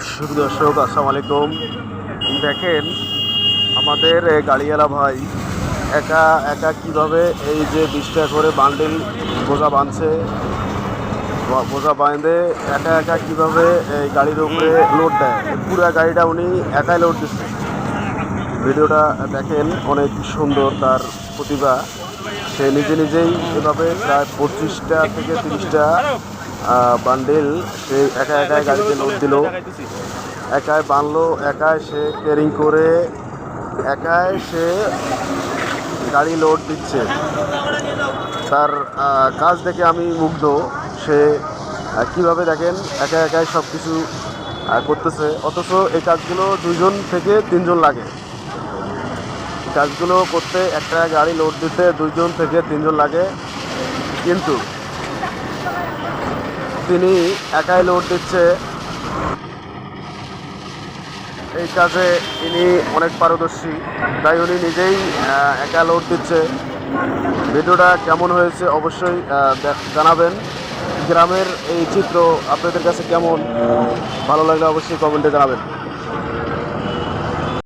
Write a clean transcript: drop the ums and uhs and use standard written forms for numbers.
সুদর্শক আসসালামু আলাইকুম। দেখেন আমাদের গাড়িওয়ালা ভাই একা একা কিভাবে এই যে 20 টাকা করে বান্ডিল বোঝা বাঁধছে, বোঝা বাঁধে একা একা কিভাবে এই গাড়ির উপরে লোড দেয়। পুরো গাড়িটা উনি একাই লোড দিচ্ছে। ভিডিওটা দেখেন, অনেক সুন্দর তার প্রতিভা। সে নিজে নিজেই এভাবে প্রায় 25টা থেকে 30টা বান্ডিল সে একা একাই গাড়িতে লোড দিল, একাই বানলো, একাই সে কেরিং করে, একাই সে গাড়ি লোড দিচ্ছে। তার কাজ দেখে আমি মুগ্ধ। সে কিভাবে দেখেন একা একাই সব কিছু করতেছে, অথচ এই কাজগুলো 2জন থেকে 3জন লাগে। কাজগুলো করতে, একটা গাড়ি লোড দিতে 2জন থেকে 3জন লাগে, কিন্তু তিনি একাই লোড দিচ্ছে। এই কাজে ইনি অনেক পারদর্শী, তাই উনি নিজেই একা লোড দিচ্ছে। ভিডিওটা কেমন হয়েছে অবশ্যই জানাবেন। গ্রামের এই চিত্র আপনাদের কাছে কেমন ভালো লাগলে অবশ্যই কমেন্টে জানাবেন।